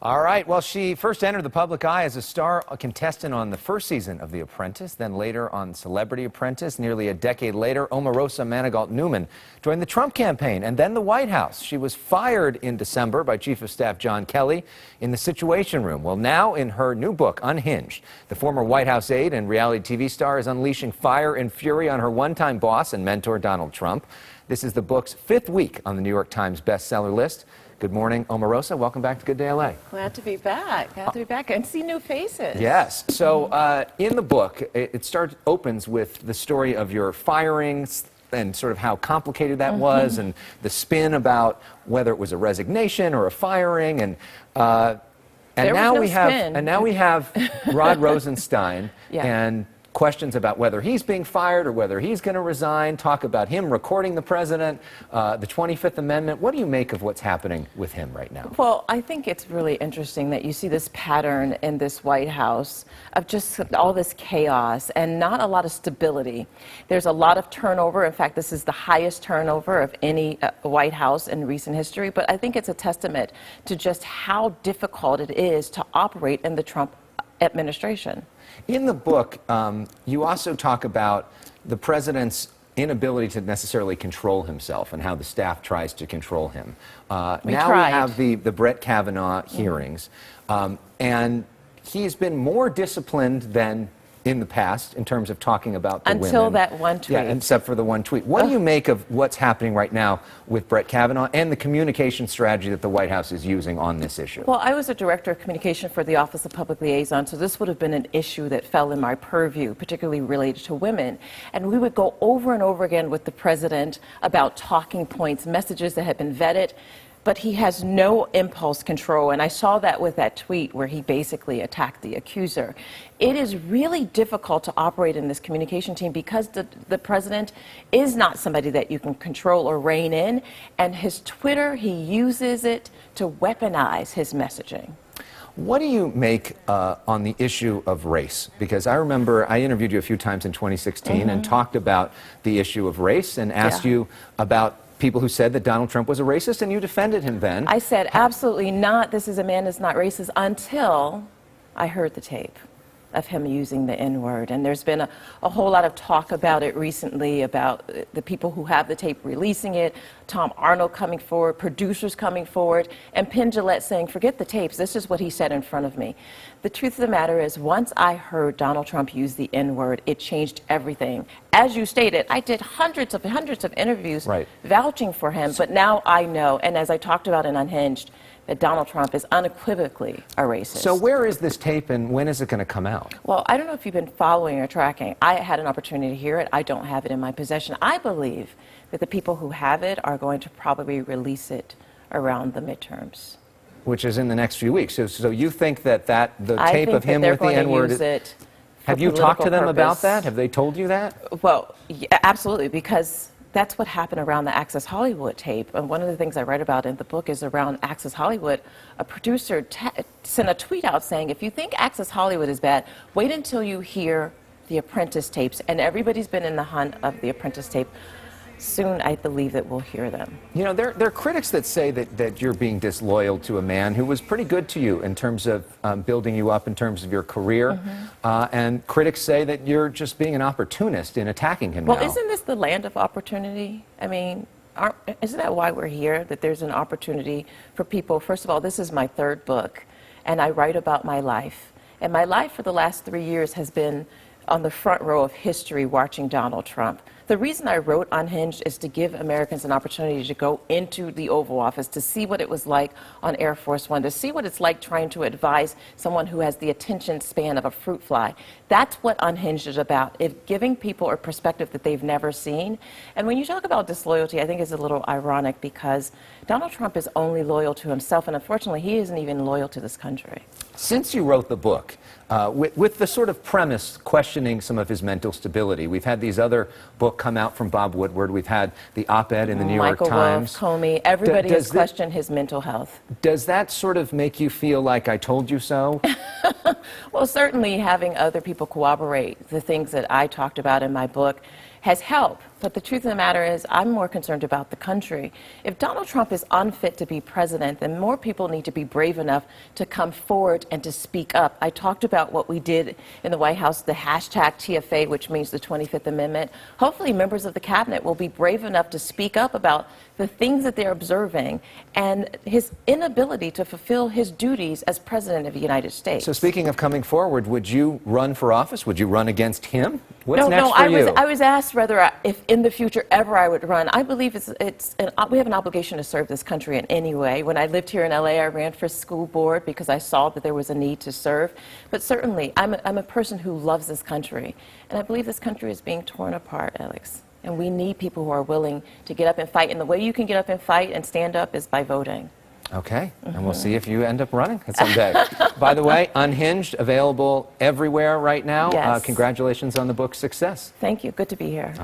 All right. Well, she first entered the public eye as a star contestant on the first season of The Apprentice, then later on Celebrity Apprentice. Nearly a decade later, Omarosa Manigault Newman joined the Trump campaign and then the White House. She was fired in December by Chief of Staff John Kelly in the Situation Room. Well, now in her new book, Unhinged, the former White House aide and reality TV star is unleashing fire and fury on her one-time boss and mentor, Donald Trump. This is the book's 5th week on the New York Times bestseller list. Good morning, Omarosa. Welcome back to Good Day LA. Glad to be back. Glad to be back and see new faces. Yes. So in the book, it opens with the story of your firings and sort of how complicated that was, and the spin about whether it was a resignation or a firing, and now we have Rod Rosenstein and questions about whether he's being fired or whether he's going to resign, talk about him recording the president, the 25th Amendment. What do you make of what's happening with him right now? Well, I think it's really interesting that you see this pattern in this White House of just all this chaos and not a lot of stability. There's a lot of turnover. In fact, this is the highest turnover of any White House in recent history. But I think it's a testament to just how difficult it is to operate in the Trump administration. In the book, you also talk about the president's inability to necessarily control himself and how the staff tries to control him. Now we have the Brett Kavanaugh hearings, and he's been more disciplined than in the past in terms of talking about the women. Until that one tweet. Yeah, except for the one tweet. What do you make of what's happening right now with Brett Kavanaugh and the communication strategy that the White House is using on this issue? Well, I was a director of communication for the Office of Public Liaison, so this would have been an issue that fell in my purview, particularly related to women. And we would go over and over again with the president about talking points, messages that had been vetted, but he has no impulse control. And I saw that with that tweet where he basically attacked the accuser. It is really difficult to operate in this communication team because the president is not somebody that you can control or rein in. And his Twitter, he uses it to weaponize his messaging. What do you make on the issue of race? Because I remember I interviewed you a few times in 2016 and talked about the issue of race and asked you about people who said that Donald Trump was a racist, and you defended him then. I said, absolutely not. This is a man that's not racist, until I heard the tape of him using the N-word. And there's been a whole lot of talk about it recently, about the people who have the tape releasing it, Tom Arnold coming forward, producers coming forward, and Penn Jillette saying, forget the tapes, this is what he said in front of me. The truth of the matter is, once I heard Donald Trump use the N-word, it changed everything. As you stated, I did hundreds of interviews vouching for him, but now I know, and as I talked about in Unhinged, that Donald Trump is unequivocally a racist. So where is this tape, and when is it going to come out? Well, I don't know if you've been following or tracking. I had an opportunity to hear it. I don't have it in my possession. I believe that the people who have it are going to probably release it around the midterms. Which is in the next few weeks. So you think that the tape of him with the N-word is... Have you talked to them about that? Have they told you that? Well, yeah, absolutely, because that's what happened around the Access Hollywood tape. And one of the things I write about in the book is around Access Hollywood. A producer sent a tweet out saying, if you think Access Hollywood is bad, wait until you hear the Apprentice tapes. And everybody's been in the hunt of the Apprentice tape. Soon, I believe that we'll hear them. You know, there are critics that say that you're being disloyal to a man who was pretty good to you in terms of building you up in terms of your career. And critics say that you're just being an opportunist in attacking him now. Well, isn't this the land of opportunity? I mean, isn't that why we're here? That there's an opportunity for people. First of all, this is my 3rd book, and I write about my life. And my life for the last 3 years has been on the front row of history watching Donald Trump. The reason I wrote Unhinged is to give Americans an opportunity to go into the Oval Office, to see what it was like on Air Force One, to see what it's like trying to advise someone who has the attention span of a fruit fly. That's what Unhinged is about, giving people a perspective that they've never seen. And when you talk about disloyalty, I think it's a little ironic because Donald Trump is only loyal to himself, and unfortunately, he isn't even loyal to this country. Since you wrote the book, with the sort of premise questioning some of his mental stability, we've had these other books come out from Bob Woodward. We've had the op-ed in the New York Times. Comey, everybody has questioned his mental health. Does that sort of make you feel like I told you so? Well, certainly having other people corroborate the things that I talked about in my book has helped. But the truth of the matter is, I'm more concerned about the country. If Donald Trump is unfit to be president, then more people need to be brave enough to come forward and to speak up. I talked about what we did in the White House, the hashtag TFA, which means the 25th Amendment. Hopefully, members of the cabinet will be brave enough to speak up about the things that they're observing and his inability to fulfill his duties as president of the United States. So speaking of coming forward, would you run for office? Would you run against him? What's No, next for you? I was asked whether if in the future ever I would run. I believe we have an obligation to serve this country in any way. When I lived here in LA, I ran for school board because I saw that there was a need to serve. But certainly, I'm a person who loves this country. And I believe this country is being torn apart, Alex. And we need people who are willing to get up and fight. And the way you can get up and fight and stand up is by voting. Okay, and we'll see if you end up running someday. By the way, Unhinged, available everywhere right now. Yes. Congratulations on the book's success. Thank you. Good to be here.